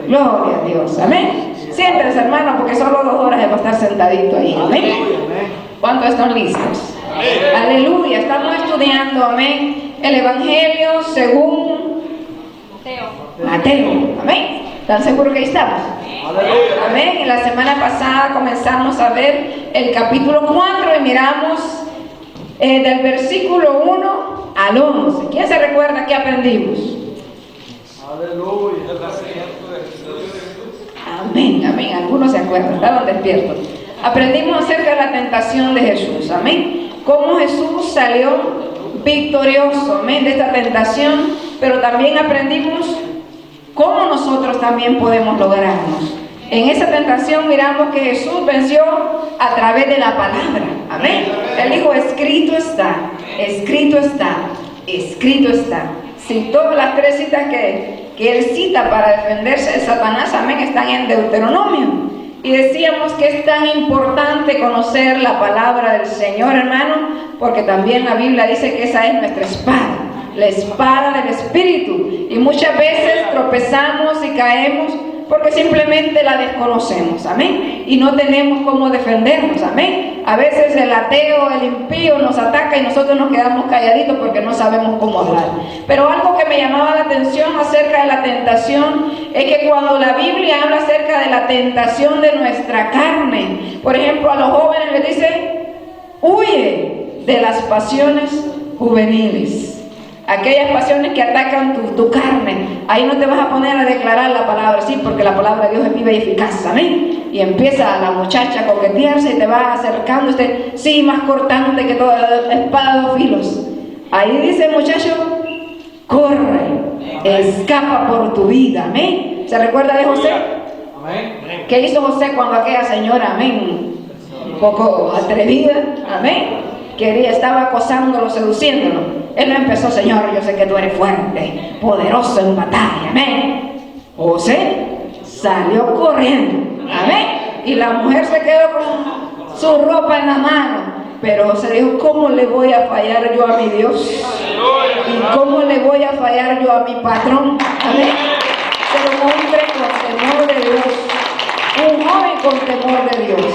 Gloria a Dios, amén. Siéntense, hermano, porque solo 2 horas va a estar sentadito ahí, amén. ¿Cuántos están listos? Aleluya, estamos estudiando, amén, el Evangelio según Mateo, amén. ¿Están seguros que ahí estamos? Amén. Y la semana pasada comenzamos a ver el capítulo 4 y miramos del versículo 1 al 11. ¿Quién se recuerda qué aprendimos? Aleluya. Amén, amén. Algunos se acuerdan, estaban despiertos. Aprendimos acerca de la tentación de Jesús, amén. Cómo Jesús salió victorioso, amén, de esta tentación. Pero también aprendimos cómo nosotros también podemos lograrnos. En esa tentación miramos que Jesús venció a través de la palabra, amén. Él dijo, escrito está, escrito está, escrito está. Citó las 3 citas que él cita para defenderse de Satanás, amén, están en Deuteronomio. Y decíamos que es tan importante conocer la palabra del Señor, hermano, porque también la Biblia dice que esa es nuestra espada, la espada del Espíritu. Y muchas veces tropezamos y caemos porque simplemente la desconocemos, amén, y no tenemos cómo defendernos, amén. A veces el ateo, el impío nos ataca y nosotros nos quedamos calladitos porque no sabemos cómo hablar. Pero algo que me llamaba la atención acerca de la tentación es que cuando la Biblia habla acerca de la tentación de nuestra carne, por ejemplo, a los jóvenes les dice, huye de las pasiones juveniles. Aquellas pasiones que atacan tu carne, ahí no te vas a poner a declarar la palabra, sí, porque la palabra de Dios es viva y eficaz, amén. Y empieza la muchacha a coquetearse y te va acercando, usted, sí, más cortante que toda la espada de 2 filos. Ahí dice el muchacho, corre, escapa por tu vida, amén. ¿Se recuerda de José? Amén. ¿Qué hizo José cuando aquella señora, amén, un poco atrevida, amén, estaba acosándolo, seduciéndolo? Él no empezó, Señor, yo sé que tú eres fuerte, poderoso en batalla, amén. José salió corriendo, amén. Y la mujer se quedó con su ropa en la mano. Pero José dijo, ¿cómo le voy a fallar yo a mi Dios? ¿Y cómo le voy a fallar yo a mi patrón? Amén. Ser un hombre con temor de Dios, un joven con temor de Dios.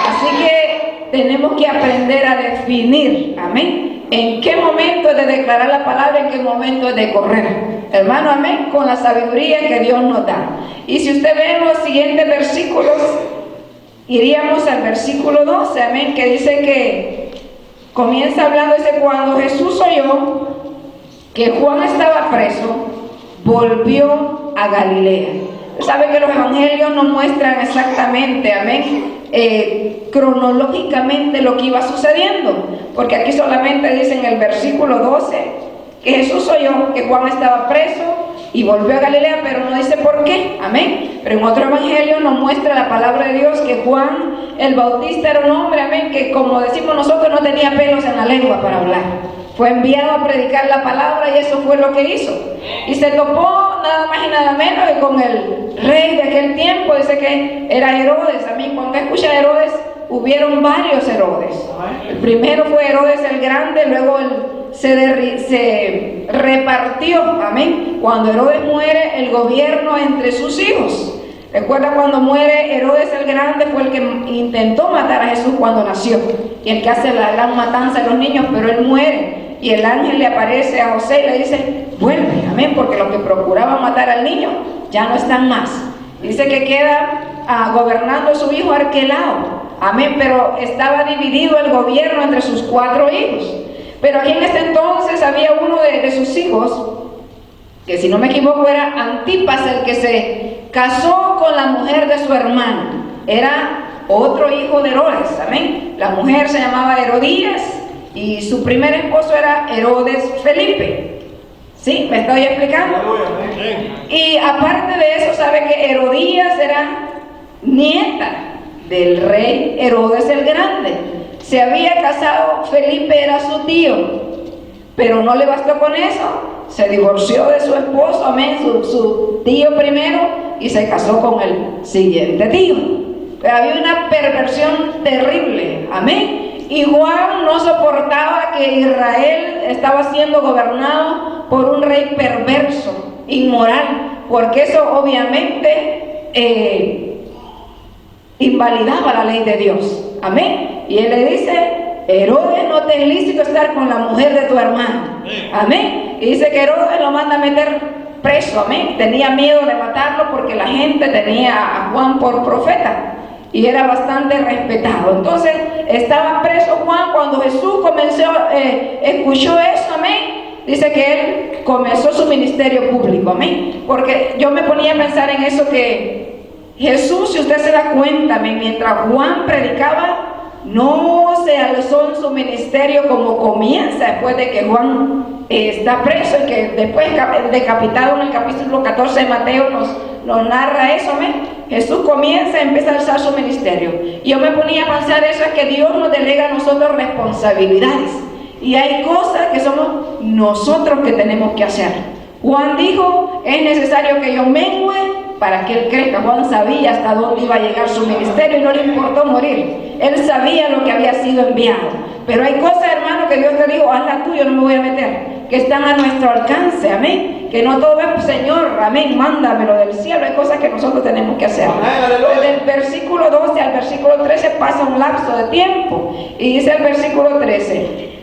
Así que tenemos que aprender a definir, amén, en qué momento es de declarar la palabra, en qué momento es de correr, hermano, amén, con la sabiduría que Dios nos da. Y si usted ve en los siguientes versículos, iríamos al versículo 12, amén, que dice que comienza hablando, dice, cuando Jesús oyó que Juan estaba preso, volvió a Galilea. Sabe que los evangelios no muestran exactamente, amén, cronológicamente lo que iba sucediendo, porque aquí solamente dice en el versículo 12 que Jesús oyó que Juan estaba preso y volvió a Galilea, pero no dice por qué, amén. Pero en otro evangelio nos muestra la palabra de Dios que Juan el Bautista era un hombre, amén, que como decimos nosotros no tenía pelos en la lengua para hablar. Fue enviado a predicar la palabra y eso fue lo que hizo. Y se topó nada más y nada menos que con el rey de aquel tiempo, dice que era Herodes. A mí cuando escucha Herodes, hubieron varios Herodes. El primero fue Herodes el Grande, luego se repartió, amén. Cuando Herodes muere, el gobierno entre sus hijos. Recuerda cuando muere Herodes el Grande, fue el que intentó matar a Jesús cuando nació y el que hace la gran matanza de los niños, pero él muere y el ángel le aparece a José y le dice, vuelve, amén, porque los que procuraban matar al niño ya no están más. Dice que queda gobernando su hijo Arquelao, amén, pero estaba dividido el gobierno entre sus 4 hijos. Pero aquí en este entonces había uno de sus hijos, que si no me equivoco era Antipas, el que se casó con la mujer de su hermano. Era otro hijo de Herodes, amén. La mujer se llamaba Herodías y su primer esposo era Herodes Felipe. ¿Sí? ¿Me estoy explicando? Y aparte de eso, sabe que Herodías era nieta del rey Herodes el Grande. Se había casado, Felipe era su tío, pero no le bastó con eso. Se divorció de su esposo, amén, su tío primero, y se casó con el siguiente tío. Pero había una perversión terrible, amén. Y Juan no soportaba que Israel estaba siendo gobernado por un rey perverso, inmoral, porque eso obviamente invalidaba la ley de Dios. Amén. Y él le dice: Herodes, no te es lícito estar con la mujer de tu hermano. Amén. Y dice que Herodes lo manda a meter preso. Amén. Tenía miedo de matarlo porque la gente tenía a Juan por profeta y era bastante respetado. Entonces estaba preso Juan. Cuando Jesús escuchó eso, amén, dice que él comenzó su ministerio público. Amén. Porque yo me ponía a pensar en eso, que Jesús, si usted se da cuenta, amén, mientras Juan predicaba, no se alzó en su ministerio como comienza después de que Juan está preso, y que después decapitado, en el capítulo 14 de Mateo nos narra eso. ¿Amén? Jesús comienza, empieza a alzar su ministerio. Y yo me ponía a pensar eso, es que Dios nos delega a nosotros responsabilidades, y hay cosas que somos nosotros que tenemos que hacer. Juan dijo: es necesario que yo mengüe para que él crezca. Juan sabía hasta dónde iba a llegar su ministerio y no le importó morir. Él sabía lo que había sido enviado. Pero hay cosas, hermano, que Dios te dijo: hazla tú, yo no me voy a meter, que están a nuestro alcance. Amén. Que no todo es: Señor, amén, mándamelo del cielo. Hay cosas que nosotros tenemos que hacer. Desde el versículo 12 al versículo 13 pasa un lapso de tiempo, y dice el versículo 13: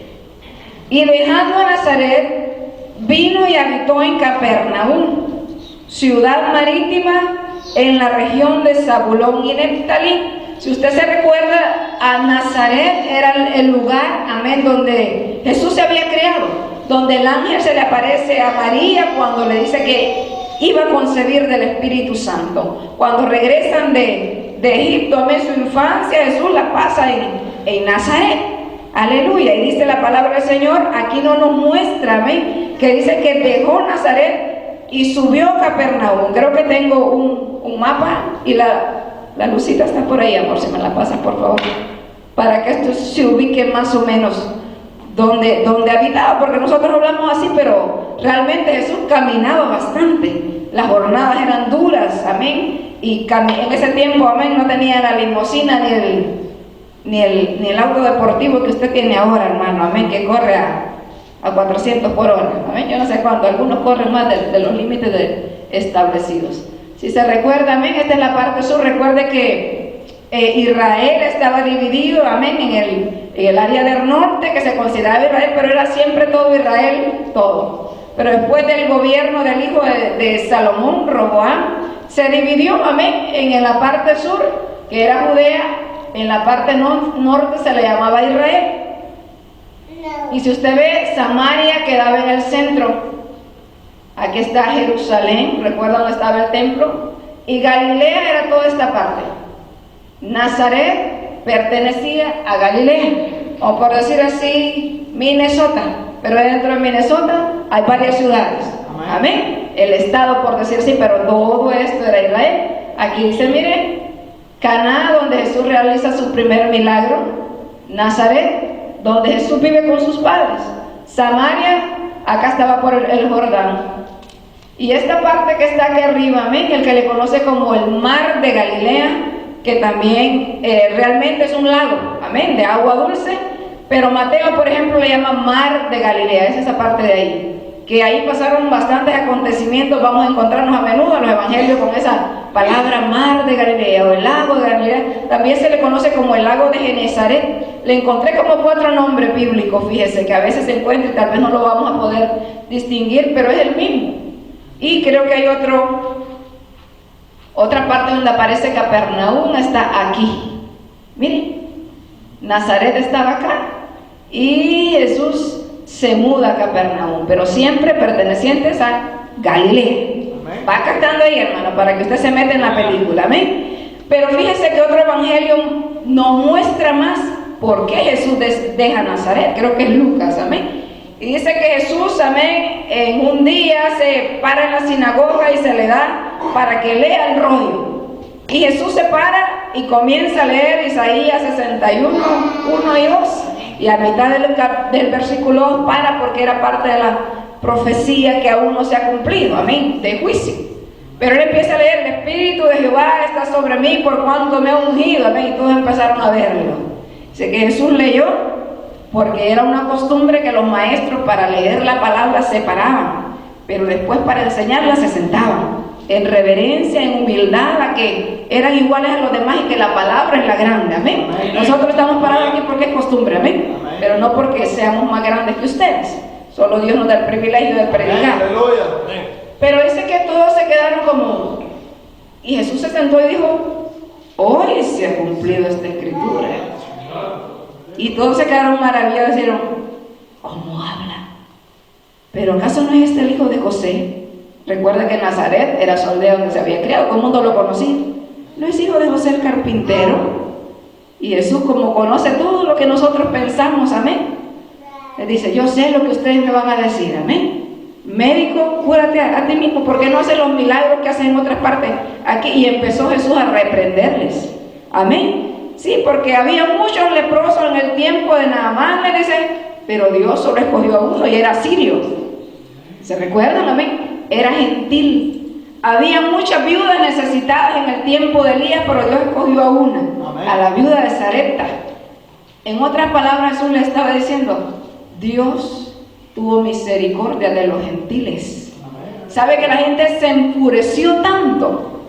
y dejando a Nazaret, vino y habitó en Capernaum, ciudad marítima en la región de Zabulón y Neftalí. Si usted se recuerda, a Nazaret era el lugar, amén, donde Jesús se había criado, donde el ángel se le aparece a María cuando le dice que iba a concebir del Espíritu Santo. Cuando regresan de Egipto, amén, su infancia, Jesús la pasa en Nazaret. Aleluya. Y dice la palabra del Señor, aquí no nos muestra, amén, que dice que dejó Nazaret y subió a Capernaum. Creo que tengo un mapa, y la lucita está por ahí, amor, si me la pasas por favor, para que esto se ubique más o menos donde habitaba, porque nosotros hablamos así, pero realmente Jesús caminaba bastante. Las jornadas eran duras, amén, y en ese tiempo, amén, no tenía la limusina ni el auto deportivo que usted tiene ahora, hermano, amén, que corre a 400 por hora, amén, yo no sé cuánto, algunos corren más de los límites establecidos. Si se recuerda, amén, esta es la parte sur. Recuerde que Israel estaba dividido, amén, en el área del norte, que se consideraba Israel, pero era siempre todo Israel, todo. Pero después del gobierno del hijo de Salomón, Roboam, se dividió, amén, en la parte sur, que era Judea. En la parte norte se le llamaba Israel. Y si usted ve, Samaria quedaba en el centro. Aquí está Jerusalén, recuerda dónde estaba el templo. Y Galilea era toda esta parte. Nazaret pertenecía a Galilea, o por decir así, Minnesota. Pero dentro de Minnesota hay varias ciudades. Amén. El estado, por decir así, pero todo esto era Israel. Aquí dice, mire, Caná, donde Jesús realiza su primer milagro. Nazaret, donde Jesús vive con sus padres. Samaria, acá estaba por el Jordán. Y esta parte que está aquí arriba, amén, el que le conoce como el mar de Galilea, que también realmente es un lago, amén, de agua dulce, pero Mateo, por ejemplo, le llama mar de Galilea, es esa parte de ahí, que ahí pasaron bastantes acontecimientos. Vamos a encontrarnos a menudo en los evangelios con esa palabra mar de Galilea o el lago de Galilea. También se le conoce como el lago de Genezaret. Le encontré como 4 nombres bíblicos, fíjese, que a veces se encuentra y tal vez no lo vamos a poder distinguir, pero es el mismo. Y creo que hay otra parte donde aparece Capernaum, está aquí. Miren, Nazaret estaba acá y Jesús se muda a Capernaum, pero siempre pertenecientes a Galilea. Amén. Va captando ahí, hermano, para que usted se meta en la película. Amén. Pero fíjese que otro evangelio nos muestra más por qué Jesús deja Nazaret. Creo que es Lucas. Amén. Y dice que Jesús, amén, en un día se para en la sinagoga y se le da para que lea el rollo. Y Jesús se para y comienza a leer Isaías 61, 1 y 2. Y a mitad del versículo 2 para, porque era parte de la profecía que aún no se ha cumplido, amén, de juicio. Pero él empieza a leer: el Espíritu de Jehová está sobre mí por cuanto me ha ungido, amén. Y todos empezaron a verlo. Dice que Jesús leyó, porque era una costumbre que los maestros para leer la palabra se paraban, pero después para enseñarla se sentaban. en reverencia, en humildad, a que eran iguales a los demás y que la palabra es la grande, amén. Nosotros estamos parados aquí porque es costumbre, amén, pero no porque seamos más grandes que ustedes. Solo Dios nos da el privilegio de predicar. Pero dice que todos se quedaron como... Y Jesús se sentó y dijo, hoy se ha cumplido esta escritura. Y todos se quedaron maravillados y dijeron, ¿cómo habla? ¿Pero acaso no es este el hijo de José? Recuerda que Nazaret era su aldea donde se había criado, todo el mundo lo conocía. ¿No es hijo de José el carpintero? Y Jesús, como conoce todo lo que nosotros pensamos, amén, le dice, yo sé lo que ustedes me van a decir, amén. Médico, cúrate a ti mismo, porque no haces los milagros que hacen en otras partes aquí. Y empezó Jesús a reprenderles, amén. Sí, porque había muchos leprosos en el tiempo de Naamán, le dice, pero Dios solo escogió a uno y era sirio. ¿Se recuerdan, amén? Era gentil. Había muchas viudas necesitadas en el tiempo de Elías, pero Dios escogió a una, amén, a la viuda de Sarepta. En otras palabras, Jesús le estaba diciendo, Dios tuvo misericordia de los gentiles. Amén. ¿Sabe que la gente se enfureció tanto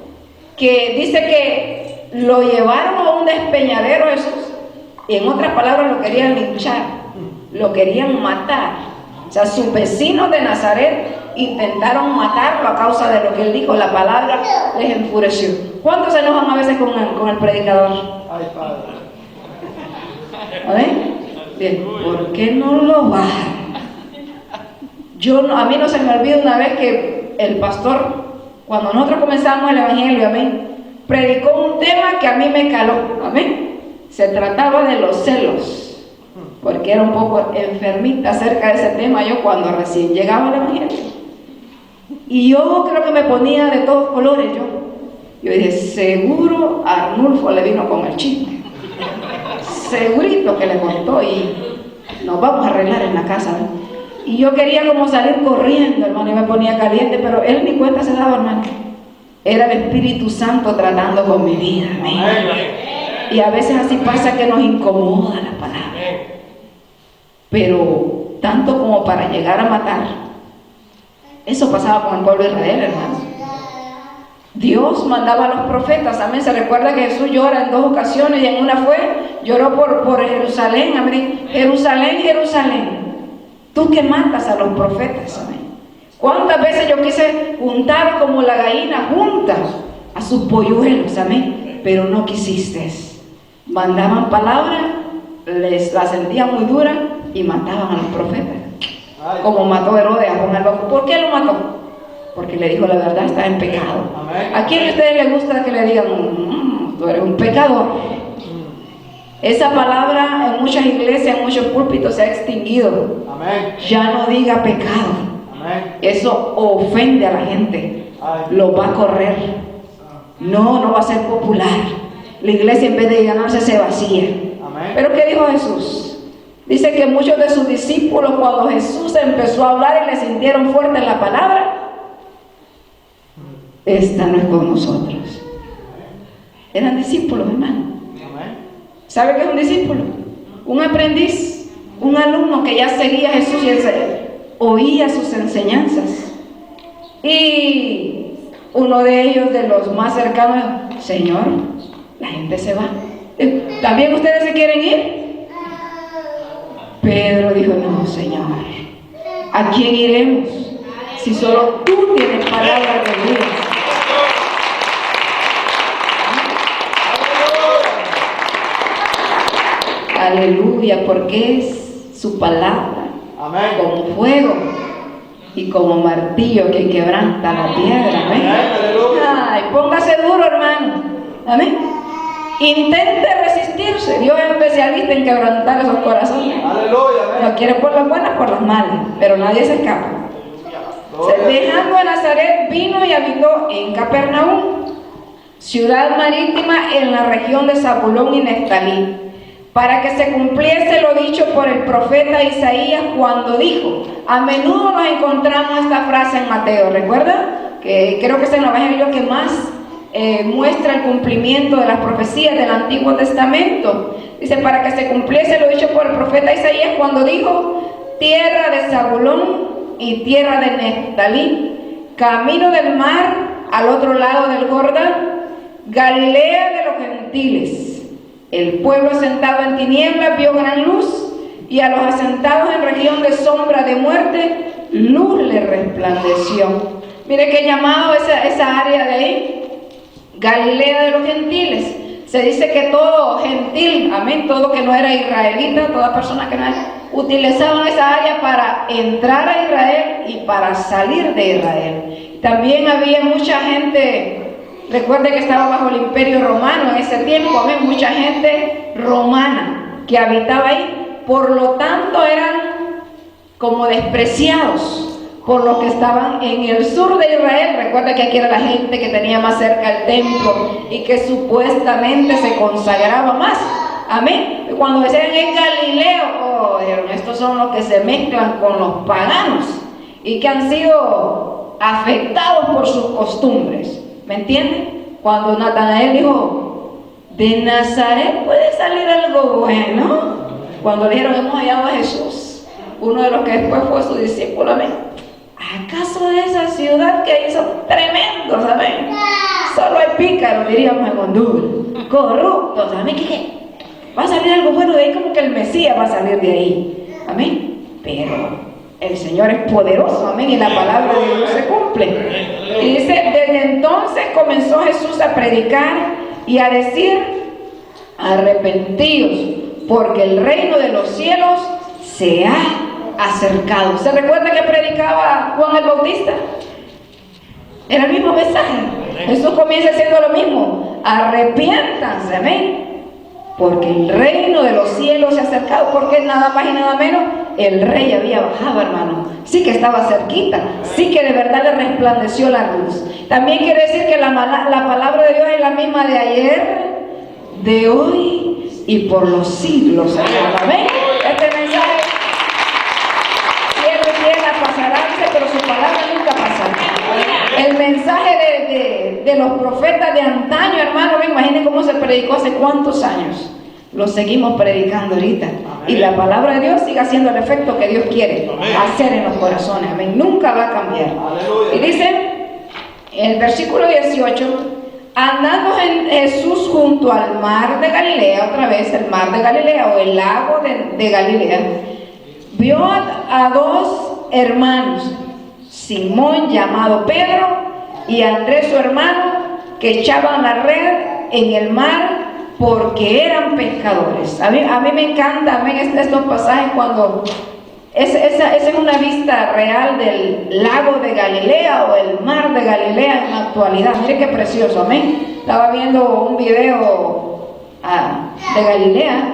que dice que lo llevaron a un despeñadero Jesús? Y en otras palabras lo querían linchar, lo querían matar. O sea, sus vecinos de Nazaret intentaron matarlo a causa de lo que él dijo. La palabra les enfureció. ¿Cuántos se enojan a veces con el predicador? Ay, Padre. ¿Ven? Bien, ¿por qué no lo bajan? A mí no se me olvida una vez que el pastor, cuando nosotros comenzamos el evangelio, amén, predicó un tema que a mí me caló, amén. Se trataba de los celos, porque era un poco enfermita acerca de ese tema yo cuando recién llegaba al evangelio. Y yo creo que me ponía de todos colores. Yo dije, seguro Arnulfo le vino con el chisme. Segurito que le contó y nos vamos a arreglar en la casa, ¿no? Y yo quería como salir corriendo, hermano, y me ponía caliente, pero él ni cuenta se daba, hermano. Era el Espíritu Santo tratando con mi vida, amén. Y a veces así pasa que nos incomoda la palabra. Pero tanto como para llegar a matar. Eso pasaba con el pueblo de Israel, hermano. Dios mandaba a los profetas, amén. Se recuerda que Jesús llora en 2 ocasiones y en una lloró por Jerusalén, amén. Jerusalén, Jerusalén, tú que matas a los profetas, amén. ¿Cuántas veces yo quise juntar como la gallina junta a sus polluelos, amén? Pero no quisiste. Mandaban palabras, la sentían muy dura y mataban a los profetas. Como mató Herodes a Juan el Bautista. ¿Por qué lo mató? Porque le dijo la verdad, está en pecado. ¿A quién de ustedes les gusta que le digan, tú eres un pecador? Esa palabra en muchas iglesias, en muchos púlpitos se ha extinguido. Amén. Ya no diga pecado. Amén. Eso ofende a la gente. Ay. Lo va a correr. No va a ser popular. La iglesia en vez de llenarse se vacía. Amén. Pero ¿qué dijo Jesús? Dice que muchos de sus discípulos, cuando Jesús empezó a hablar y le sintieron fuerte en la palabra, esta no es con nosotros. Eran discípulos, hermano. ¿Sabe qué es un discípulo? Un aprendiz, un alumno que ya seguía a Jesús y oía sus enseñanzas. Y uno de ellos, de los más cercanos, Señor, la gente se va. ¿También ustedes se quieren ir? Pedro dijo, no, Señor, ¿a quién iremos? Si solo tú tienes palabra de vida. Aleluya, porque es su palabra. Amén. Como fuego y como martillo que quebranta la piedra. Amén. Ay, póngase duro, hermano. Amén. Intente resistirse. Dios es especialista en quebrantar esos corazones. Aleluya. Lo quiere por las buenas, por las malas, pero nadie se escapa. Dejando a Nazaret, vino y habitó en Capernaum, ciudad marítima en la región de Zabulón y Neftalí, para que se cumpliese lo dicho por el profeta Isaías cuando dijo, a menudo nos encontramos esta frase en Mateo, ¿recuerda? Que creo que es el evangelio que más muestra el cumplimiento de las profecías del Antiguo Testamento. Dice, para que se cumpliese lo dicho por el profeta Isaías cuando dijo, tierra de Zabulón y tierra de Neftalí, camino del mar al otro lado del Jordán, Galilea de los gentiles. El pueblo asentado en tinieblas vio gran luz, y a los asentados en región de sombra de muerte, luz le resplandeció. Mire qué llamado esa área de ahí, Galilea de los gentiles. Se dice que todo gentil, amén, todo que no era israelita, toda persona que no era, utilizaban esa área para entrar a Israel y para salir de Israel. También había mucha gente, recuerde que estaba bajo el imperio romano en ese tiempo, amén, mucha gente romana que habitaba ahí, por lo tanto eran como despreciados por los que estaban en el sur de Israel. Recuerda que aquí era la gente que tenía más cerca el templo y que supuestamente se consagraba más. Amén. Y cuando decían en Galileo, estos son los que se mezclan con los paganos y que han sido afectados por sus costumbres. ¿Me entienden? Cuando Natanael dijo, de Nazaret puede salir algo bueno. Cuando le dijeron, hemos hallado a Jesús, uno de los que después fue su discípulo, amén. ¿Acaso de esa ciudad que hizo tremendos, amén? Solo hay pícaros, diríamos en Honduras, corruptos, amén. ¿Qué? Va a salir algo bueno de ahí, como que el Mesías va a salir de ahí, amén. Pero el Señor es poderoso, amén, y la palabra de Dios se cumple. Y dice, desde entonces comenzó Jesús a predicar y a decir, arrepentidos, porque el reino de los cielos se ha acercado. ¿Se recuerda que predicaba Juan el Bautista? Era el mismo mensaje. Jesús comienza haciendo lo mismo. Arrepiéntanse, amén, porque el reino de los cielos se ha acercado. Porque nada más y nada menos, el rey había bajado, hermano. Sí que estaba cerquita, sí que de verdad le resplandeció la luz. También quiere decir que la palabra de Dios es la misma de ayer, de hoy y por los siglos, hermano. Amén. Este mensaje pasará, pero su palabra nunca pasará. El mensaje de los profetas de antaño, hermano, imaginen cómo se predicó hace cuántos años. Lo seguimos predicando ahorita. Y la palabra de Dios sigue haciendo el efecto que Dios quiere hacer en los corazones. Amén. Nunca va a cambiar. Y dice el versículo 18, andando en Jesús junto al mar de Galilea, otra vez el mar de Galilea o el lago de Galilea, vio a dos hermanos, Simón llamado Pedro y Andrés su hermano, que echaban la red en el mar porque eran pescadores. A mí me encanta, amén, estos pasajes cuando esa es una vista real del lago de Galilea o el mar de Galilea en la actualidad. Mire qué precioso, amén. Estaba viendo un video de Galilea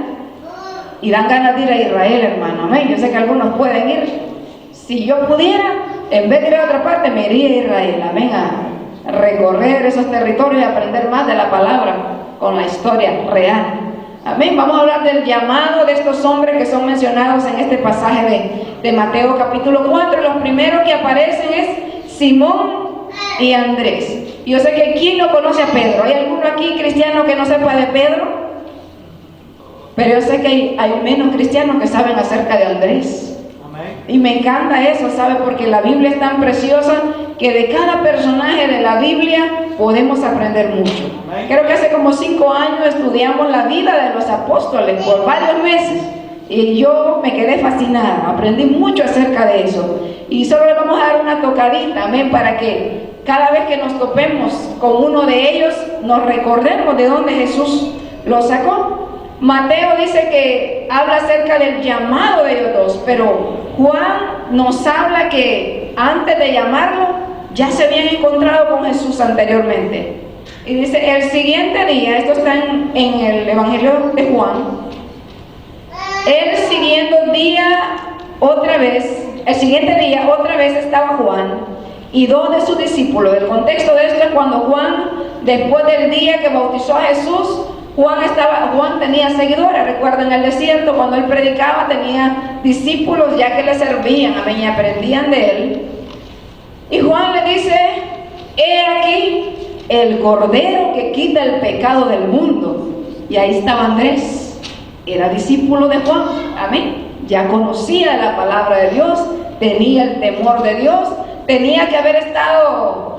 y dan ganas de ir a Israel, hermano, amén. Yo sé que algunos pueden ir. Si yo pudiera, en vez de ir a otra parte, me iría a Israel, amén, a recorrer esos territorios y aprender más de la palabra con la historia real. Amén. Vamos a hablar del llamado de estos hombres que son mencionados en este pasaje de Mateo capítulo 4. Los primeros que aparecen es Simón y Andrés. Yo sé que ¿quién no conoce a Pedro? ¿Hay alguno aquí cristiano que no sepa de Pedro? Pero yo sé que hay menos cristianos que saben acerca de Andrés. Y me encanta eso, ¿sabe? Porque la Biblia es tan preciosa que de cada personaje de la Biblia podemos aprender mucho. Creo que hace como 5 años estudiamos la vida de los apóstoles por varios meses y yo me quedé fascinada, aprendí mucho acerca de eso. Y solo le vamos a dar una tocadita, amén, para que cada vez que nos topemos con uno de ellos nos recordemos de dónde Jesús los sacó. Mateo dice que habla acerca del llamado de ellos dos, pero Juan nos habla que antes de llamarlo ya se habían encontrado con Jesús anteriormente. Y dice, el siguiente día, esto está en el Evangelio de Juan, el siguiente día otra vez estaba Juan y 2 de sus discípulos. El contexto de esto es cuando Juan, después del día que bautizó a Jesús, Juan tenía seguidores. Recuerden, en el desierto cuando él predicaba tenía discípulos ya que le servían, amén, y aprendían de él. Y Juan le dice, he aquí el cordero que quita el pecado del mundo. Y ahí estaba Andrés, era discípulo de Juan, amén, ya conocía la palabra de Dios, tenía el temor de Dios, tenía que haber estado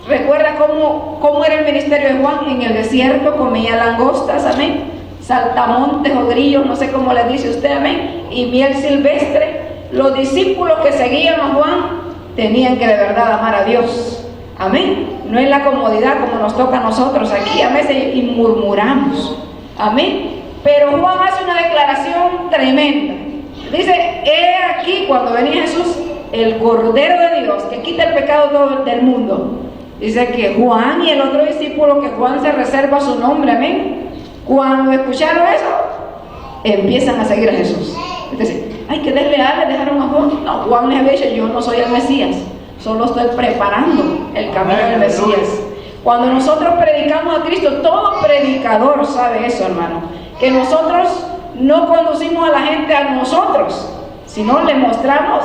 ¿Recuerda cómo era el ministerio de Juan? En el desierto comía langostas, amén, saltamontes o grillos, no sé cómo le dice usted, amén, y miel silvestre. Los discípulos que seguían a Juan tenían que de verdad amar a Dios, amén. No en la comodidad como nos toca a nosotros aquí, a veces y murmuramos, amén. Pero Juan hace una declaración tremenda. Dice: he aquí, cuando venía Jesús, el Cordero de Dios que quita el pecado del mundo. Dice que Juan y el otro discípulo, que Juan se reserva su nombre, amén, cuando escucharon eso, empiezan a seguir a Jesús. Dice: ay, qué desleales, dejaron a Juan. No, Juan les había dicho: yo no soy el Mesías, solo estoy preparando el camino del Mesías. Cuando nosotros predicamos a Cristo, todo predicador sabe eso, hermano, que nosotros no conducimos a la gente a nosotros, sino le mostramos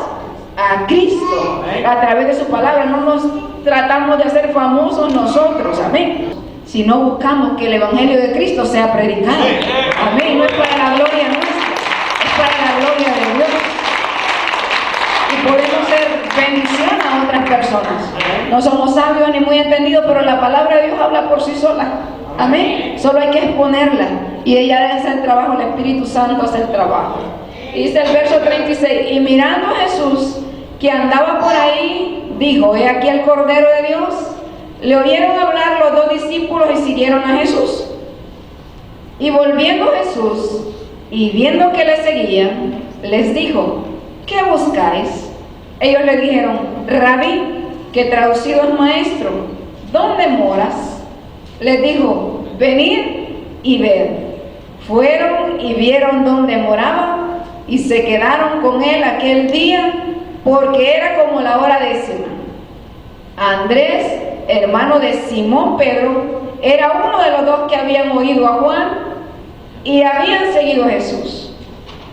a Cristo a través de su palabra. No nos tratamos de hacer famosos nosotros, amén, sino buscamos que el evangelio de Cristo sea predicado, amén. No es para la gloria nuestra, es para la gloria de Dios, y podemos ser bendición a otras personas. No somos sabios ni muy entendidos, pero la palabra de Dios habla por sí sola, amén. Solo hay que exponerla, y ella hace el trabajo, el Espíritu Santo hace el trabajo. Dice el verso 36: y mirando a Jesús que andaba por ahí, dijo: he aquí el Cordero de Dios. Le oyeron hablar los dos discípulos y siguieron a Jesús. Y volviendo Jesús y viendo que le seguían, les dijo: ¿qué buscáis? Ellos le dijeron: Rabí, que traducido es maestro, ¿dónde moras? Les dijo: venid y ved. Fueron y vieron dónde moraba, y se quedaron con él aquel día, porque era como la hora 10. Andrés, hermano de Simón Pedro, era uno de los dos que habían oído a Juan y habían seguido a Jesús.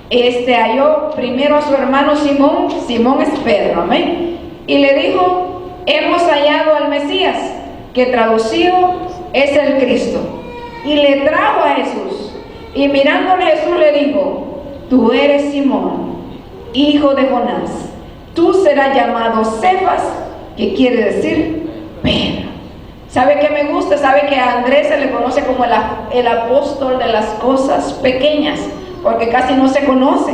Este halló primero a su hermano Simón, Simón es Pedro, amén, y le dijo: hemos hallado al Mesías, que traducido es el Cristo. Y le trajo a Jesús, y mirándole Jesús le dijo: tú eres Simón, hijo de Jonás, tú serás llamado Cefas, que quiere decir Pedro. ¿Sabe qué me gusta? ¿Sabe que a Andrés se le conoce como el apóstol de las cosas pequeñas? Porque casi no se conoce,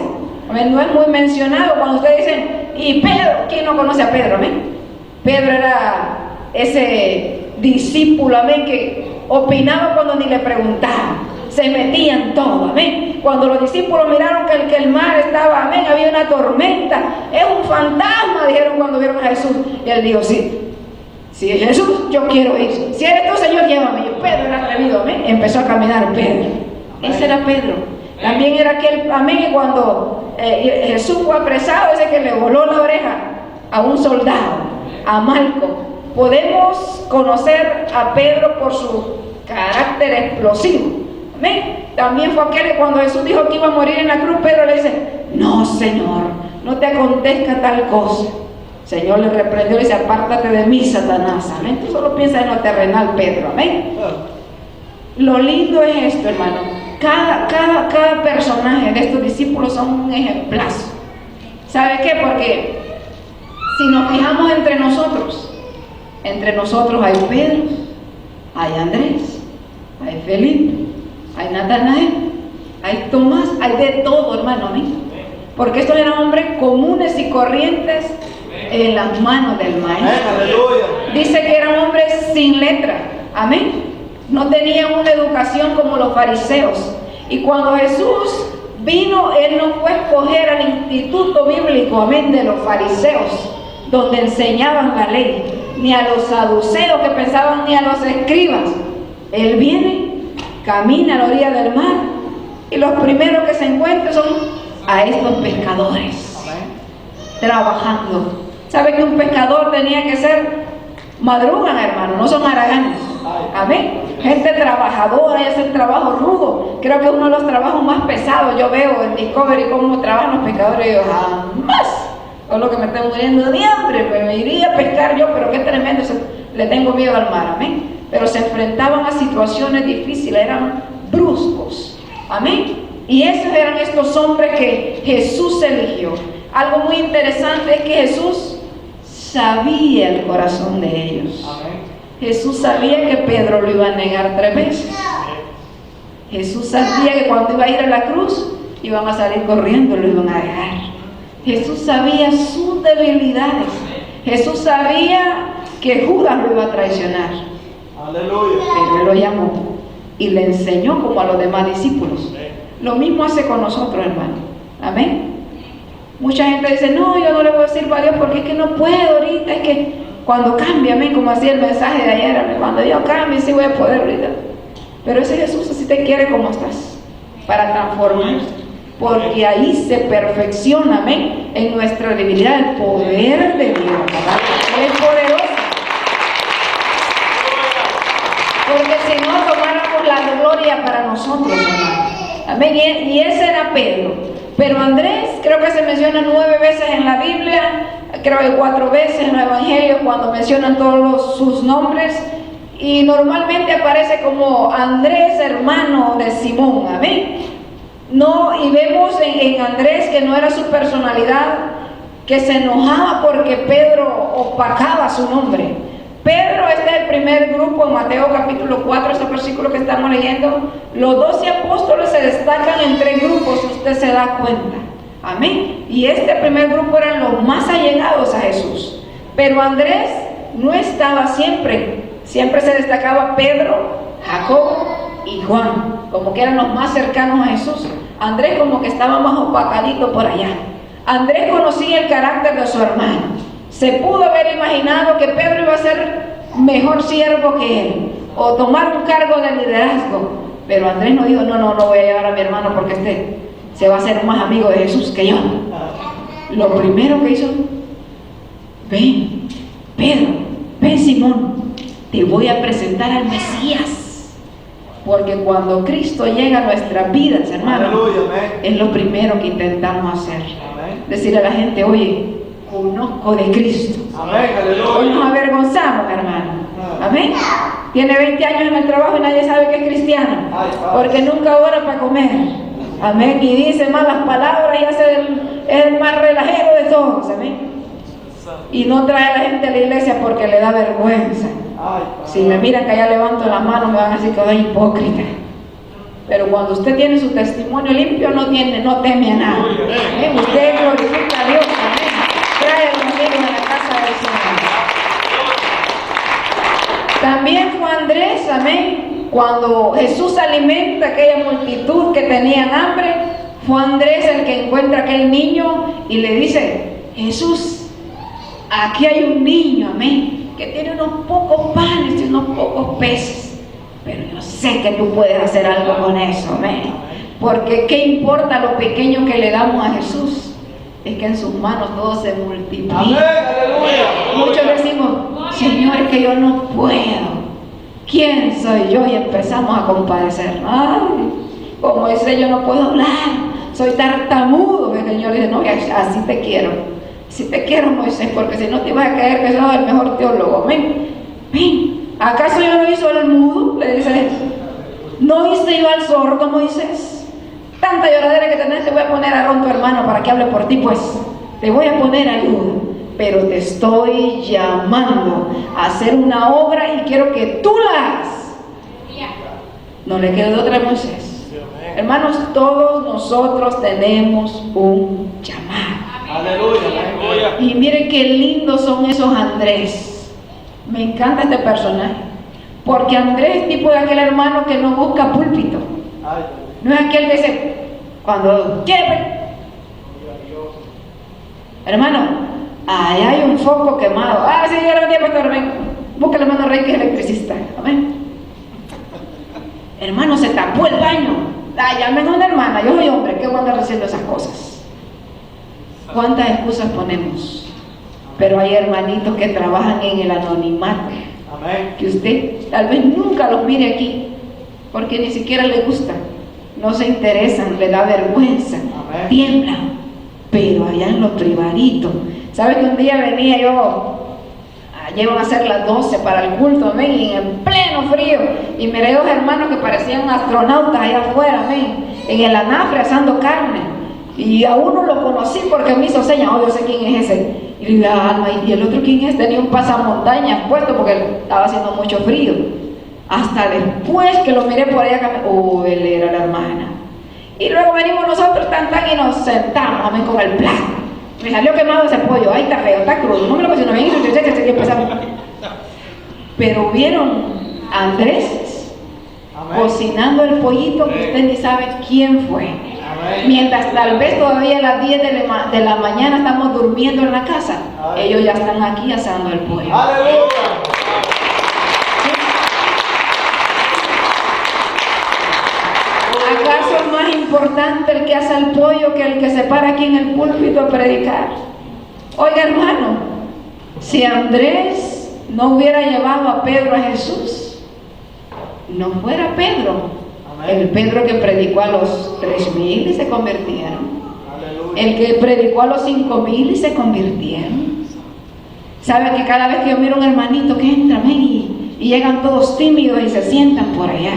amén, no es muy mencionado. Cuando ustedes dicen: y Pedro, ¿quién no conoce a Pedro? Amén. Pedro era ese discípulo, amén, que opinaba cuando ni le preguntaban, se metían todo, amén. Cuando los discípulos miraron que el mar estaba, amén, había una tormenta, es un fantasma, dijeron cuando vieron a Jesús. Y él dijo: sí, si es Jesús, yo quiero ir. Si eres tú, Señor, llévame. Y Pedro era atrevido, amén. Empezó a caminar Pedro. Ese era Pedro. También era aquel, amén, que cuando Jesús fue apresado, ese que le voló la oreja a un soldado, a Malco. Podemos conocer a Pedro por su carácter explosivo, amén. También fue aquel que cuando Jesús dijo que iba a morir en la cruz, Pedro le dice: no, Señor, no te acontezca tal cosa. El Señor le reprendió y le dice: apártate de mí, Satanás, amén. Tú solo piensas en lo terrenal, Pedro, amén. Lo lindo es esto, hermano. Cada personaje de estos discípulos son un ejemplazo. ¿Sabe qué? Porque si nos fijamos entre nosotros hay Pedro, hay Andrés, hay Felipe, hay Natanael, hay Tomás, hay de todo, hermano, amén. Porque estos eran hombres comunes y corrientes en las manos del maestro. Dice que eran hombres sin letra, amén. No tenían una educación como los fariseos. Y cuando Jesús vino, él no fue a escoger al instituto bíblico, amén, de los fariseos, donde enseñaban la ley, ni a los saduceos que pensaban, ni a los escribas. Él viene, camina a la orilla del mar, y los primeros que se encuentran son a estos pescadores, trabajando. ¿Sabe que un pescador tenía que ser? Madrugan, hermano, no son haraganes, amén. Gente trabajadora y hacen trabajo rudo. Creo que es uno de los trabajos más pesados. Yo veo en Discovery cómo trabajan los pescadores y yo jamás, con lo que me estoy muriendo de hambre, me iría a pescar yo, pero qué tremendo, le tengo miedo al mar, amén. Pero se enfrentaban a situaciones difíciles, eran bruscos, amén. Y esos eran estos hombres que Jesús eligió. Algo muy interesante es que Jesús sabía el corazón de ellos. Jesús sabía que Pedro lo iba a negar 3 veces. Jesús sabía que cuando iba a ir a la cruz, iban a salir corriendo y lo iban a dejar. Jesús sabía sus debilidades. Jesús sabía que Judas lo iba a traicionar. Aleluya. Pero Él lo llamó y le enseñó como a los demás discípulos. Lo mismo hace con nosotros, hermano. Amén. Mucha gente dice, no, yo no le voy a decir a Dios porque es que no puedo ahorita, es que cuando cambie, amén, como hacía el mensaje de ayer, amén, cuando yo cambie sí voy a poder ahorita. Pero ese Jesús así te quiere como estás, para transformar, porque ahí se perfecciona, amén, en nuestra debilidad el poder de Dios, ¿verdad? Él es poderoso. Porque si no tomáramos la gloria para nosotros, hermano. Amén. Y ese era Pedro. Pero Andrés, creo que se menciona 9 veces en la Biblia, creo que 4 veces en los Evangelios cuando mencionan todos sus nombres. Y normalmente aparece como Andrés, hermano de Simón. Amén. No, y vemos en Andrés que no era su personalidad, que se enojaba porque Pedro opacaba su nombre. Pedro, este es el primer grupo en Mateo capítulo 4, este versículo que estamos leyendo. Los 12 apóstoles se destacan en 3 grupos, si usted se da cuenta. Amén. Y este primer grupo eran los más allegados a Jesús. Pero Andrés no estaba siempre. Siempre se destacaba Pedro, Jacobo y Juan, como que eran los más cercanos a Jesús. Andrés como que estaba más opacadito por allá. Andrés conocía el carácter de su hermano. Se pudo haber imaginado que Pedro iba a ser mejor siervo que él, o tomar un cargo de liderazgo. Pero Andrés no dijo, no voy a llevar a mi hermano porque este se va a hacer más amigo de Jesús que yo. Lo primero que hizo, ven, Pedro, ven Simón, te voy a presentar al Mesías. Porque cuando Cristo llega a nuestras vidas, hermano, es lo primero que intentamos hacer. Decirle a la gente, oye, conozco de Cristo. Hoy nos avergonzamos, hermano. Amén. Tiene 20 años en el trabajo y nadie sabe que es cristiano, porque nunca ora para comer. Amén. Y dice malas palabras y es el más relajero de todos. Amén. Y no trae a la gente a la iglesia porque le da vergüenza. Si me miran que allá levanto la mano, me van a decir que soy hipócrita. Pero cuando usted tiene su testimonio limpio, no teme a nada. Amén. Usted glorifica a Dios. Amén. Trae a los amigos a la casa del Señor. También fue Andrés, amén. Cuando Jesús alimenta a aquella multitud que tenían hambre, fue Andrés el que encuentra a aquel niño y le dice, Jesús, aquí hay un niño, amén, que tiene unos pocos panes y unos pocos peces, pero yo sé que tú puedes hacer algo con eso, amén. Porque qué importa lo pequeño que le damos a Jesús, es que en sus manos todo se multiplica. Muchos decimos, Señor, es que yo no puedo. ¿Quién soy yo? Y empezamos a compadecer. Ay, como dice, yo no puedo hablar, soy tartamudo. El Señor dice, no, así te quiero. Si te quiero, Moisés, porque si no te vas a caer que sos el mejor teólogo. Ven, ¿acaso yo no hice al mudo? Le dice, ¿no hice yo al sordo, Moisés? Tanta lloradera que tenés, te voy a poner a tu hermano para que hable por ti, pues. Te voy a poner ayuda, pero te estoy llamando a hacer una obra y quiero que tú la hagas. No le quedó otra a Moisés. Hermanos, todos nosotros tenemos un llamado. Aleluya. Y miren qué lindos son esos Andrés. Me encanta este personaje, porque Andrés es tipo de aquel hermano que no busca púlpito. No es aquel que dice, cuando quiere, hermano, ahí hay un foco quemado. Sí, yo lo vendía, pastor, ven. Busca el hermano Rey que es electricista. Amén. Hermano, se tapó el baño. Llamen a una hermana, yo soy hombre, ¿qué voy a andar haciendo esas cosas? ¿Cuántas excusas ponemos? Pero hay hermanitos que trabajan en el anonimato. Amén. Que usted tal vez nunca los mire aquí, porque ni siquiera le gusta. No se interesan, le da vergüenza, tiemblan, pero allá en lo privadito. ¿Sabe que un día venía yo, llevan a ser las 12 para el culto, amén, y en pleno frío, y miré 2 hermanos que parecían astronautas allá afuera, amén, en el anafre asando carne, y a uno lo conocí porque me hizo señas, yo sé quién es ese, Y la Alma, ¿y el otro quién es? Tenía un pasamontañas puesto porque estaba haciendo mucho frío. Hasta después que lo miré por allá, él era la hermana. Y luego venimos nosotros y nos sentamos, amén, con el plato. Me salió quemado ese pollo, ahí está feo, está crudo, no me lo cocinó bien, y empezamos. Pero vieron a Andrés cocinando el pollito que usted ni sabe quién fue. Mientras tal vez todavía a las 10 de la mañana estamos durmiendo en la casa, ellos ya están aquí asando el pollo. Aleluya. ¿Acaso es más importante el que hace el pollo que el que se para aquí en el púlpito a predicar? Oiga, hermano, si Andrés no hubiera llevado a Pedro a Jesús, no fuera Pedro, el Pedro que predicó a los 3,000 y se convirtieron, el que predicó a los 5,000 y se convirtieron. ¿Sabe que cada vez que yo miro a un hermanito que entra, ven, y llegan todos tímidos y se sientan por allá,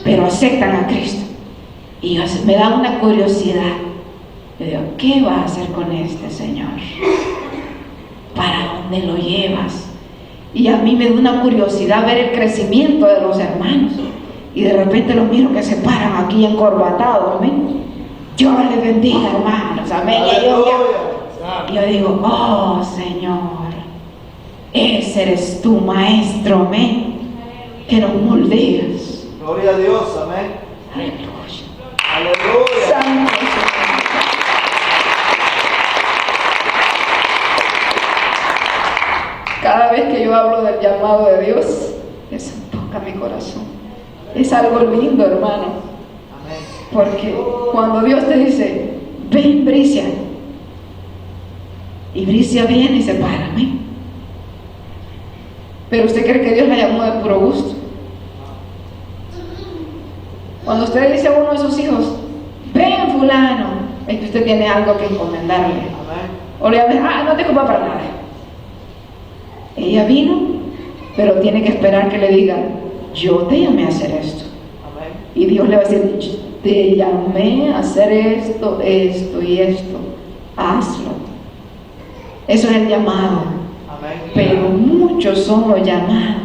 pero aceptan a Cristo? Y me da una curiosidad. Yo digo, ¿qué vas a hacer con este Señor? ¿Para dónde lo llevas? Y a mí me da una curiosidad ver el crecimiento de los hermanos. Y de repente los miro que se paran aquí encorbatados, amén. Dios les bendiga, hermanos, amén. Y yo digo, oh Señor, ese eres tu maestro, amén, que nos moldeas. Gloria a Dios, amén. Aleluya. Aleluya. Santo. Cada vez que yo hablo del llamado de Dios, eso toca mi corazón. Es algo lindo, hermano. Amén. Porque cuando Dios te dice, ven, Bricia, y Bricia viene y se para, amén. Pero usted cree que Dios la llamó de puro gusto. Cuando usted le dice a uno de sus hijos, ven fulano, es que usted tiene algo que encomendarle. Amén. O le dice, no te ocupa para nada. Ella vino, pero tiene que esperar que le diga, yo te llamé a hacer esto. Amén. Y Dios le va a decir, te llamé a hacer esto, esto y esto. Hazlo. Eso es el llamado. Amén. Pero muchos son los llamados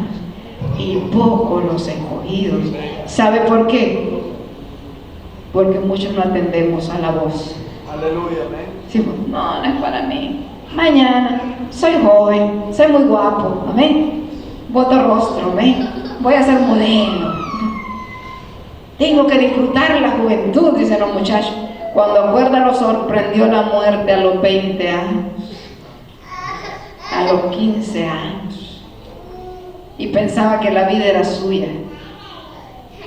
y pocos los escogidos. ¿Sabe por qué? Porque muchos no atendemos a la voz. Aleluya, amén. Decimos, no es para mí. Mañana, soy joven, soy muy guapo, amén. Voto rostro, amén. Voy a ser modelo. Tengo que disfrutar la juventud, dicen los muchachos. Cuando acuerda lo sorprendió la muerte a los 20 años, a los 15 años. Y pensaba que la vida era suya.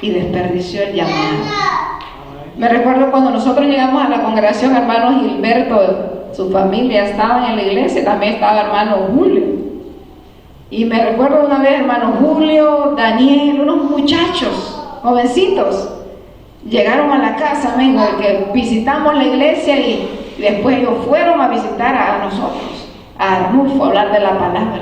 Y desperdició el llamado. Me recuerdo cuando nosotros llegamos a la congregación, hermano Gilberto, su familia estaba en la iglesia, también estaba hermano Julio. Y me recuerdo una vez, hermano Julio, Daniel, unos muchachos, jovencitos, llegaron a la casa, amigo, que visitamos la iglesia y después ellos fueron a visitar a nosotros, a Arnulfo, a hablar de la palabra.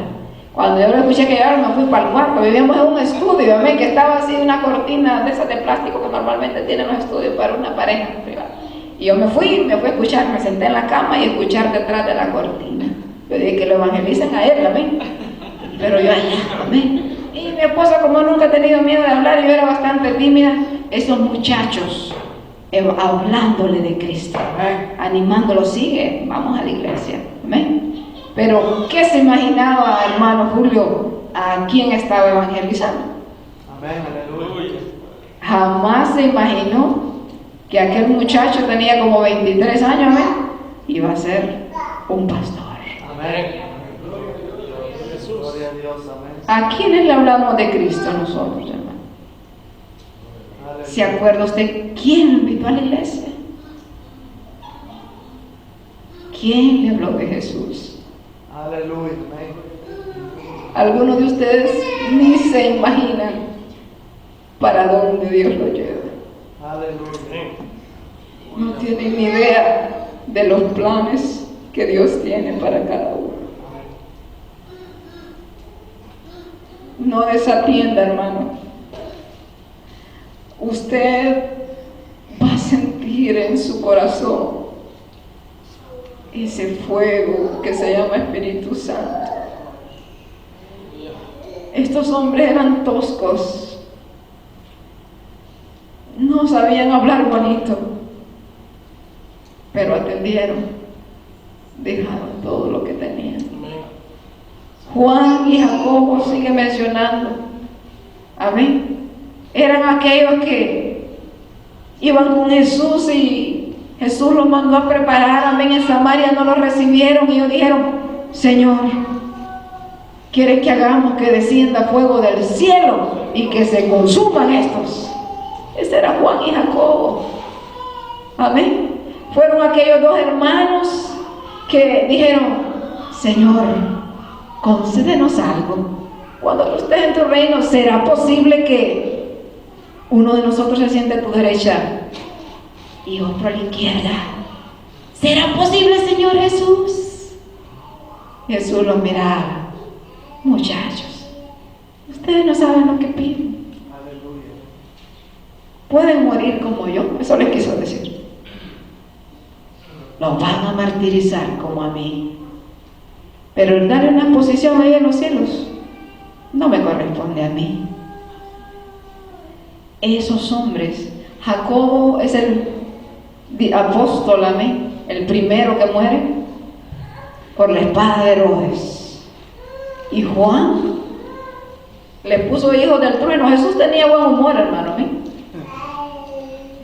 Cuando yo lo escuché que llegaron, me fui para el cuarto. Vivíamos en un estudio, amén, que estaba así, una cortina de esas de plástico que normalmente tienen los estudios para una pareja privada. Y yo me fui a escuchar, me senté en la cama y escuchar detrás de la cortina. Yo dije que lo evangelicen a él, amén. Pero yo allá, amén. Y mi esposa, como nunca ha tenido miedo de hablar, yo era bastante tímida, esos muchachos hablándole de Cristo, animándolo, sigue, vamos a la iglesia, amén. Pero, ¿qué se imaginaba, hermano Julio, a quién estaba evangelizando? Amén, aleluya. Jamás se imaginó que aquel muchacho tenía como 23 años, amén, iba a ser un pastor. Amén. Gloria a Dios, amén. ¿A quiénes le hablamos de Cristo nosotros, hermano? Aleluya. ¿Se acuerda usted quién lo invitó a la iglesia? ¿Quién le habló de Jesús? Aleluya, amén. Algunos de ustedes ni se imaginan para dónde Dios lo lleva. Aleluya. No tienen ni idea de los planes que Dios tiene para cada uno. No desatienda, hermano. Usted va a sentir en su corazón ese fuego que se llama Espíritu Santo. Estos hombres eran toscos, no sabían hablar bonito, pero atendieron, dejaron todo lo que tenían. Juan y Jacobo sigue mencionando, amén, eran aquellos que iban con Jesús y Jesús los mandó a preparar, amén, en Samaria no los recibieron y ellos dijeron, Señor, ¿quieres que hagamos que descienda fuego del cielo y que se consuman estos? Ese era Juan y Jacobo, amén. Fueron aquellos dos hermanos que dijeron, Señor, concédenos algo. Cuando tú estés en tu reino, ¿será posible que uno de nosotros se siente a tu derecha y otro a la izquierda? ¿Será posible, Señor Jesús? Jesús los miraba. Muchachos, ustedes no saben lo que piden. Aleluya. Pueden morir como yo, eso les quiso decir. Los van a martirizar como a mí, pero el darle una posición ahí en los cielos no me corresponde a mí. Esos hombres, Jacobo es el apóstol, amén, el primero que muere por la espada de Herodes. Y Juan le puso hijo del trueno. Jesús tenía buen humor, hermano, amén.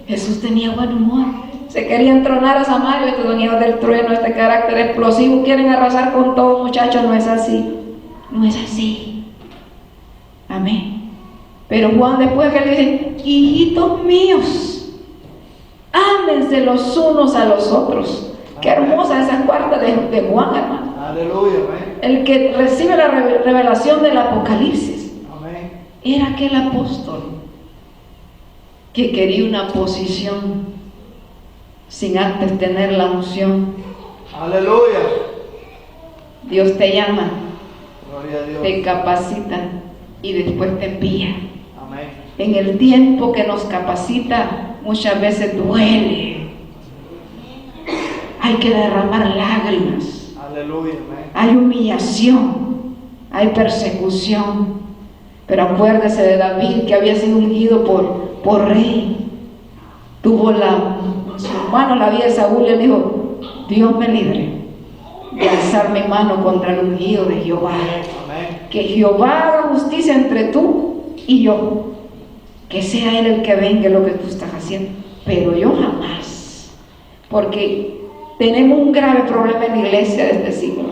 Jesús tenía buen humor. Se querían tronar a Samaria, estos son hijos del trueno, este carácter explosivo, quieren arrasar con todo, muchachos. No es así, no es así, amén. Pero Juan, después que le dice, hijitos míos, ámense los unos a los otros. Qué hermosa esa cuarta de Juan, hermano. Aleluya, amén. El que recibe la revelación del Apocalipsis. Amén. Era aquel apóstol que quería una posición sin antes tener la unción. Aleluya. Dios te llama, Gloria a Dios. te capacita y después te envía. Amén. En el tiempo que nos capacita, muchas veces duele. Hay que derramar lágrimas. Aleluya, amén. Hay humillación, hay persecución. Pero acuérdese de David, que había sido ungido por rey. Tuvo en su mano la vida de Saúl y él dijo, Dios me libre de alzar mi mano contra el ungido de Jehová. Amén. Que Jehová haga justicia entre tú y yo. Que sea Él el que venga lo que tú estás haciendo. Pero yo jamás. Porque tenemos un grave problema en la iglesia de este siglo.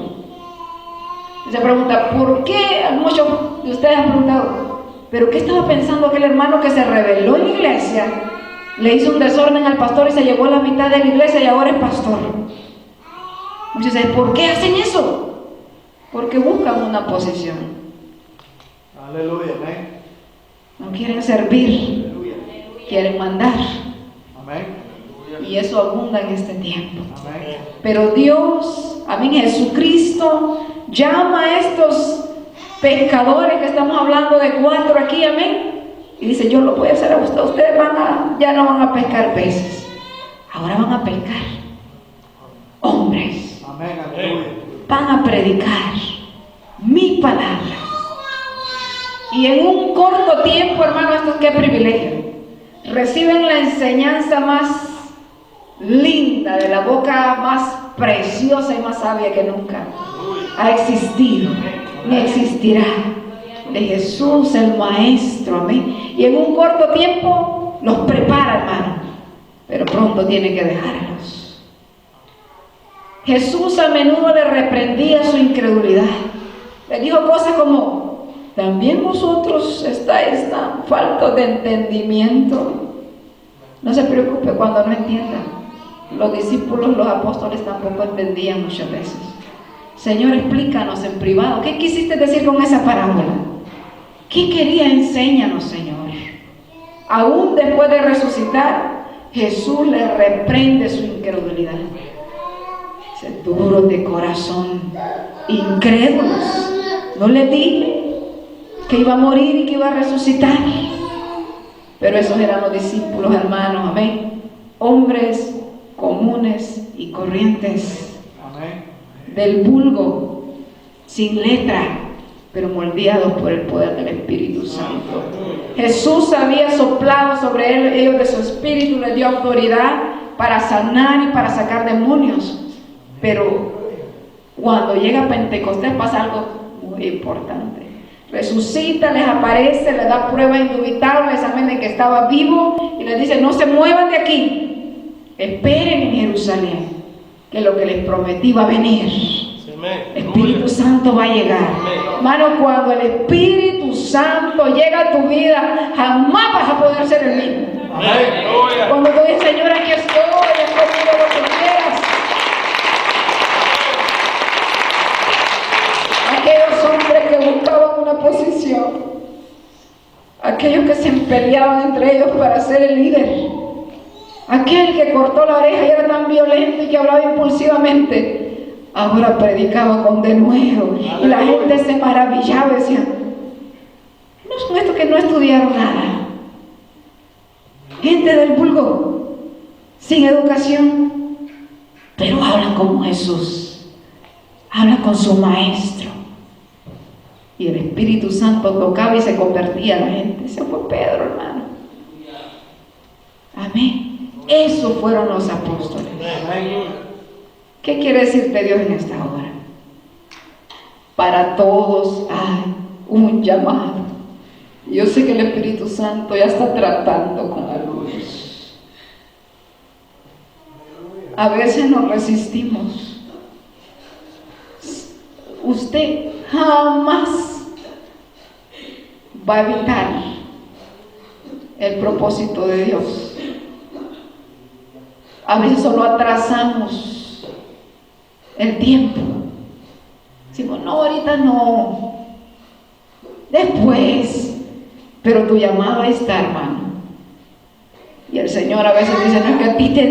Se pregunta, ¿por qué? Muchos de ustedes han preguntado, ¿pero qué estaba pensando aquel hermano que se rebeló en la iglesia? Le hizo un desorden al pastor y se llevó a la mitad de la iglesia y ahora es pastor. Muchos dicen, ¿por qué hacen eso? Porque buscan una posición. Aleluya, amén. No quieren servir, Aleluya. quieren mandar. Amén. Y eso abunda en este tiempo. Amén. Pero Dios, amén, Jesucristo llama a estos pescadores que estamos hablando de 4 aquí, amén. Y dice, yo lo voy a hacer a ustedes. Ustedes ya no van a pescar peces. Ahora van a pescar hombres. Amén. Aleluya. Van a predicar mi palabra. Y en un corto tiempo, hermano, esto es qué privilegio. Reciben la enseñanza más linda de la boca más preciosa y más sabia que nunca ha existido ni existirá, de Jesús el Maestro, amén. Y en un corto tiempo los prepara, hermano, pero pronto tiene que dejarlos. Jesús a menudo le reprendía su incredulidad. Le dijo cosas como, también vosotros estáis tan faltos de entendimiento. No se preocupe cuando no entiendan. Los discípulos, los apóstoles tampoco entendían muchas veces. Señor, explícanos en privado. ¿Qué quisiste decir con esa parábola? ¿Qué quería? Enséñanos, Señor. Aún después de resucitar, Jesús le reprende su incredulidad. Dice, duros de corazón, incrédulos. ¿No les dije que iba a morir y que iba a resucitar? Pero esos eran los discípulos, hermanos, amén. Hombres comunes y corrientes. del vulgo, sin letra, pero moldeados por el poder del Espíritu Santo. Jesús había soplado sobre ellos de su Espíritu, les dio autoridad para sanar y para sacar demonios. Pero cuando llega Pentecostés pasa algo muy importante. Resucita, les aparece, les da pruebas indubitables, amén, de que estaba vivo, y les dice: no se muevan de aquí, esperen en Jerusalén, que lo que les prometí va a venir. Espíritu Santo va a llegar. Hermano, cuando el Espíritu Santo llega a tu vida, jamás vas a poder ser el mismo. Cuando tú dices: Señor, aquí estoy, haz conmigo lo que quieras. Aquellos hombres que buscaban una posición, aquellos que se peleaban entre ellos para ser el líder, aquel que cortó la oreja y era tan violento y que hablaba impulsivamente, ahora predicaba con denuedo, y la gente se maravillaba y decía: no son estos que no estudiaron nada, gente del vulgo, sin educación, pero hablan como Jesús, hablan con su maestro. Y el Espíritu Santo tocaba y se convertía a la gente. Ese fue Pedro, hermano. Amén. Esos fueron los apóstoles. ¿Qué quiere decirte Dios en esta hora? Para todos hay un llamado. Yo sé que el Espíritu Santo ya está tratando con algunos. A veces nos resistimos. Usted jamás va a evitar el propósito de Dios. A veces solo atrasamos el tiempo. Decimos: no, ahorita no, después. Pero tu llamada está, hermano. Y el Señor a veces dice: no, es que a ti te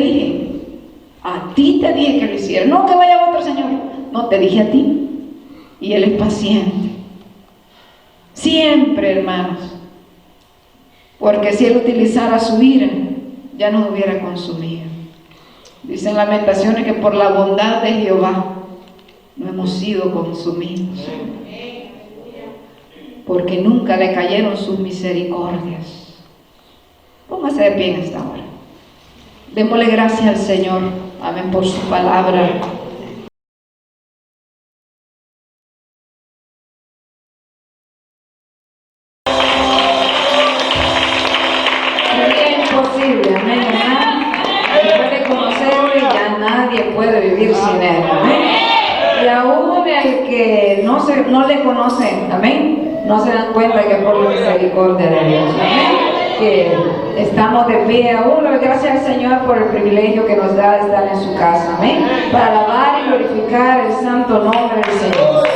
dije que lo hiciera. No, que vaya otro, Señor. No, te dije a ti. Y Él es paciente. Siempre, hermanos. Porque si Él utilizara su ira, ya nos hubiera consumido. Dicen Lamentaciones que por la bondad de Jehová no hemos sido consumidos, porque nunca le cayeron sus misericordias. Póngase de pie en esta hora. Démosle gracias al Señor, amén, por su palabra. Es imposible, amén, hermano. Después de conocerlo, ya nadie puede vivir sin Él, amén. Y aún el que no le conocen, amén, no se dan cuenta que por la misericordia de Dios, amén, que estamos de pie aún. Gracias al Señor por el privilegio que nos da de estar en su casa, amén, para alabar y glorificar el santo nombre del Señor.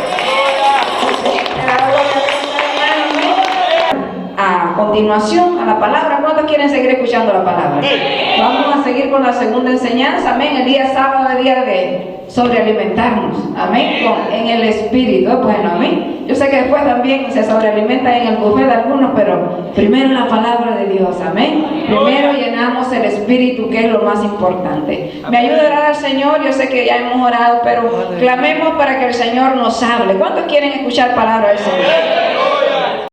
A continuación, a la palabra. ¿Cuántos quieren seguir escuchando la palabra? Vamos a seguir con la segunda enseñanza, amén. El día sábado es día de sobrealimentarnos, amén, en el Espíritu. Bueno, amén. Yo sé que después también se sobrealimentan en el buffet de algunos, pero primero la palabra de Dios, amén. Primero llenamos el Espíritu, que es lo más importante. Me ayuda a orar al Señor. Yo sé que ya hemos orado, pero clamemos para que el Señor nos hable. ¿Cuántos quieren escuchar palabra del Señor?